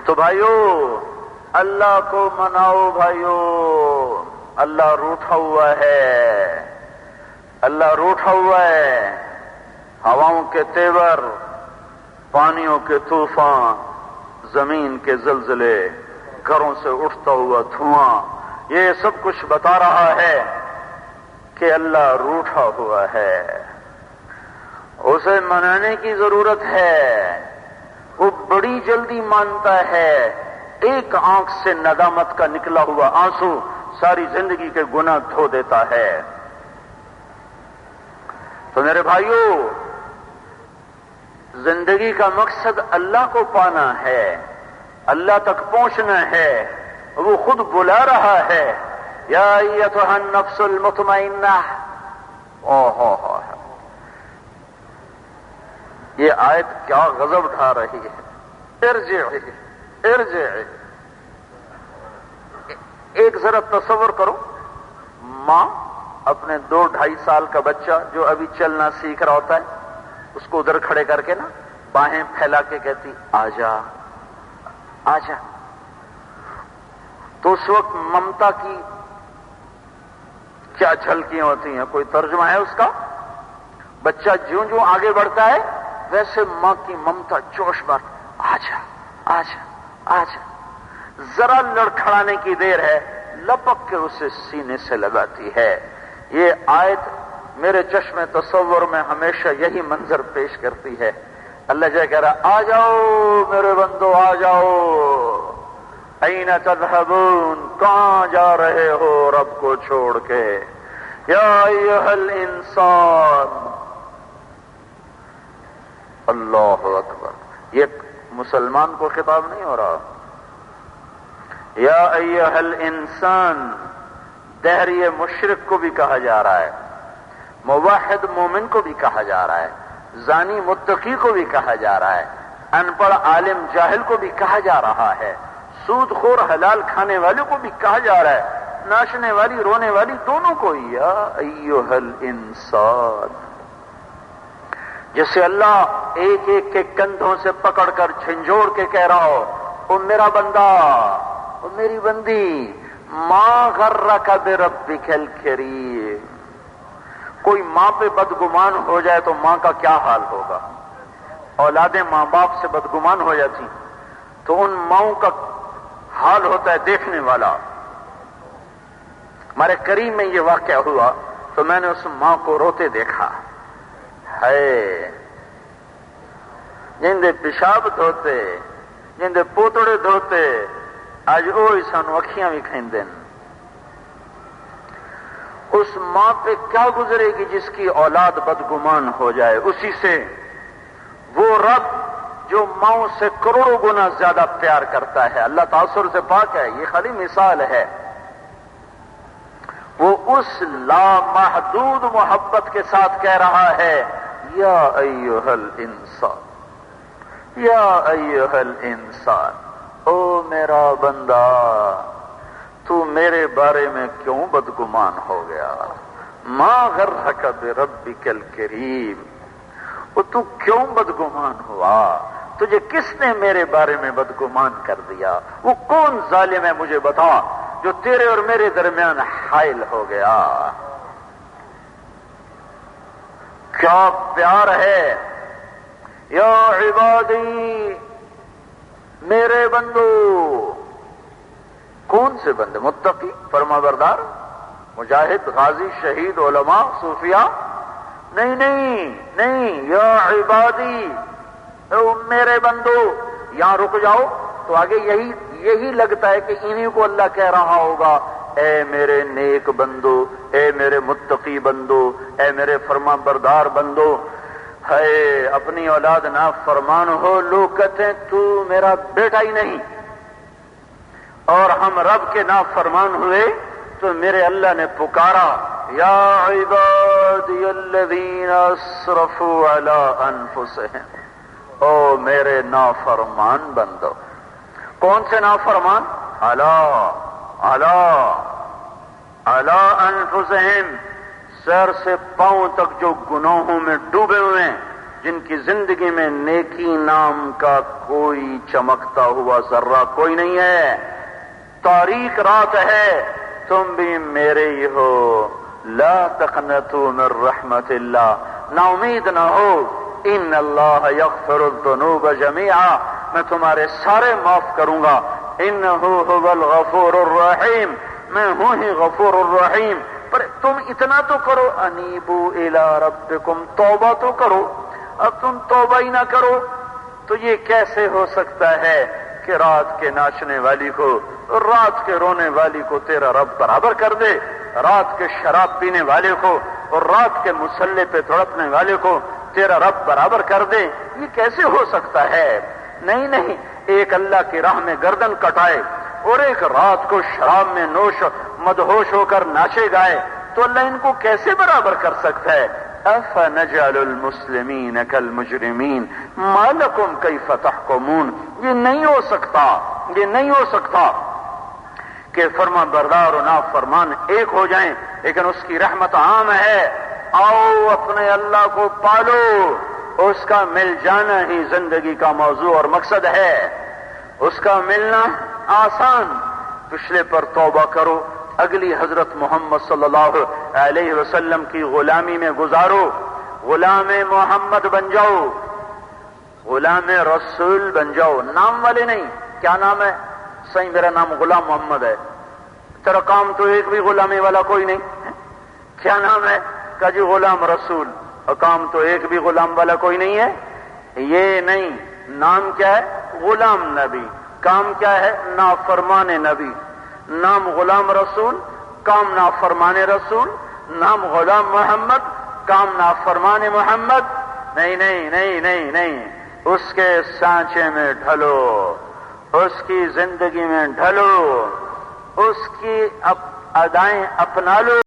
تو بھائیو اللہ کو مناؤ بھائیو، اللہ روٹھا ہوا ہے، اللہ روٹھا ہوا ہے۔ ہواؤں کے تیور، پانیوں کے طوفان، زمین کے زلزلے، گھروں سے اٹھتا ہوا دھواں، یہ سب کچھ بتا رہا ہے کہ اللہ روٹھا ہوا ہے، اسے منانے کی ضرورت ہے۔ وہ بڑی جلدی مانتا ہے، ایک آنکھ سے ندامت کا نکلا ہوا آنسو ساری زندگی کے گناہ دھو دیتا ہے۔ تو میرے بھائیو، زندگی کا مقصد اللہ کو پانا ہے، اللہ تک پہنچنا ہے۔ وہ خود بلا رہا ہے، یا ایتھا النفس المطمئنہ۔ یہ آیت کیا غضب ڈھا رہی ہے۔ ارجعی ارجعی۔ ایک ذرا تصور کرو، ماں اپنے 2-2.5 سال کا بچہ جو ابھی چلنا سیکھ رہا ہوتا ہے، اس کو ادھر کھڑے کر کے نا باہیں پھیلا کے کہتی آجا آجا، تو اس وقت ممتا کی کیا جھلکیاں ہوتی ہیں؟ کوئی ترجمہ ہے اس کا؟ بچہ جوں جوں آگے بڑھتا ہے ویسے ماں کی ممتا جوش بھر، آجا آجا آجا، ذرا لڑکھڑانے کی دیر ہے، لپک کے اسے سینے سے لگاتی ہے۔ یہ آیت میرے چشم تصور میں ہمیشہ یہی منظر پیش کرتی ہے۔ اللہ جائے کہہ رہا، آ جاؤ میرے بندو، آ جاؤ، این تذہبون، کہاں جا رہے ہو رب کو چھوڑ کے؟ یا ایھا الانسان، اللہ اکبر، یہ مسلمان کو خطاب نہیں ہو رہا۔ یا ایھا الانسان دہری مشرک کو بھی کہا جا رہا ہے، موحد مومن کو بھی کہا جا رہا ہے، زانی متقی کو بھی کہا جا رہا ہے، ان پڑھ عالم جاہل کو بھی کہا جا رہا ہے، سود خور حلال کھانے والے کو بھی کہا جا رہا ہے، ناچنے والی رونے والی دونوں کو۔ یا ایھا الانسان، جسے اللہ ایک ایک کے کندھوں سے پکڑ کر جھنجھوڑ کے کہہ رہا ہو، او میرا بندہ، او میری بندی، ما غرک بربک الکریم۔ کوئی ماں پہ بدگمان ہو جائے تو ماں کا کیا حال ہوگا؟ اولادیں ماں باپ سے بدگمان ہو جاتی تو ان ماؤں کا حال ہوتا ہے دیکھنے والا۔ ہمارے قریب میں یہ واقعہ ہوا تو میں نے اس ماں کو روتے دیکھا ہے، جندے پیشاب دھوتے، جندے پوتڑے دھوتے، آج وہی سانو اکھیاں بھی کھیندے۔ اس ماں پہ کیا گزرے گی جس کی اولاد بدگمان ہو جائے؟ اسی سے وہ رب جو ماؤں سے کروڑوں گنا زیادہ پیار کرتا ہے، اللہ تعصر سے پاک ہے، یہ خالی مثال ہے، وہ اس لامحدود محبت کے ساتھ کہہ رہا ہے، یا ایھا الانسان، یا ایھا الانسان، او میرا بندہ، تو میرے بارے میں کیوں بدگمان ہو گیا؟ ما غرک بربک الکریم، وہ تو کیوں بدگمان ہوا؟ تجھے کس نے میرے بارے میں بدگمان کر دیا؟ وہ کون ظالم ہے مجھے بتا جو تیرے اور میرے درمیان حائل ہو گیا؟ کیا پیار ہے! یا عبادی، میرے بندو، کون سے بندے؟ متقی، فرما بردار، مجاہد، غازی، شہید، علماء، صوفیاء؟ نہیں نہیں نہیں، یا عبادی، اے میرے بندو۔ یہاں رک جاؤ تو آگے یہی لگتا ہے کہ انہی کو اللہ کہہ رہا ہوگا، اے میرے نیک بندو، اے میرے متقی بندو، اے میرے فرما بردار بندو۔ ہے اپنی اولاد نافرمان ہو، لوگ کہتے ہیں تو میرا بیٹا ہی نہیں، اور ہم رب کے نافرمان ہوئے تو میرے اللہ نے پکارا، یا عبادی الذین اسرفوا علی انفسہم، او میرے نافرمان بندو۔ کون سے نافرمان؟ علی انفسہم، سر سے پاؤں تک جو گناہوں میں ڈوبے ہوئے ہیں، جن کی زندگی میں نیکی نام کا کوئی چمکتا ہوا ذرہ کوئی نہیں ہے، تاریک رات ہے، تم بھی میرے ہی ہو، لا تقنطوا من رحمت اللہ، نا امید نہ ہو، ان اللہ یغفر الذنوب جميعا، میں تمہارے سارے معاف کروں گا، انہ هو الغفور الرحیم، میں ہوں ہی غفور الرحیم۔ پر تم اتنا تو کرو، انیبو الی ربکم، توبہ تو کرو، اب تم توبہ ہی نہ کرو تو یہ کیسے ہو سکتا ہے کہ رات کے ناچنے والی کو، رات کے رونے والی کو تیرا رب برابر کر دے، رات کے شراب پینے والے کو اور رات کے مصلے پہ تڑپنے والے کو تیرا رب برابر کر دے، یہ کیسے ہو سکتا ہے؟ نہیں نہیں، ایک اللہ کی راہ میں گردن کٹائے اور ایک رات کو شراب میں نوش مدہوش ہو کر ناچے گائے تو اللہ ان کو کیسے برابر کر سکتا ہے؟ افنجعل المسلمین کالمجرمین ما لکم کیف تحکمون، یہ نہیں ہو سکتا، یہ نہیں ہو سکتا کہ فرما بردار و نافرمان ایک ہو جائیں، لیکن اس کی رحمت عام ہے۔ آؤ اپنے اللہ کو پالو، اس کا مل جانا ہی زندگی کا موضوع اور مقصد ہے، اس کا ملنا آسان، پچھلے پر توبہ کرو، اگلی حضرت محمد صلی اللہ علیہ وسلم کی غلامی میں گزارو، غلام محمد بن جاؤ، غلام رسول بن جاؤ، نام والے نہیں۔ کیا نام ہے؟ صحیح میرا نام غلام محمد ہے، تیرا کام تو ایک بھی غلامی والا کوئی نہیں۔ کیا نام ہے؟ کہ جی غلام رسول، اور کام تو ایک بھی غلام والا کوئی نہیں ہے۔ یہ نہیں، نام کیا ہے؟ غلام نبی، کام کیا ہے؟ نافرمان نبی۔ نام غلام رسول، کام نافرمان رسول، نام غلام محمد، کام نافرمان محمد۔ نہیں نہیں نہیں نہیں نہیں، اس کے سانچے میں ڈھلو، اس کی زندگی میں ڈھلو، اس کی ادائیں اپنا لو۔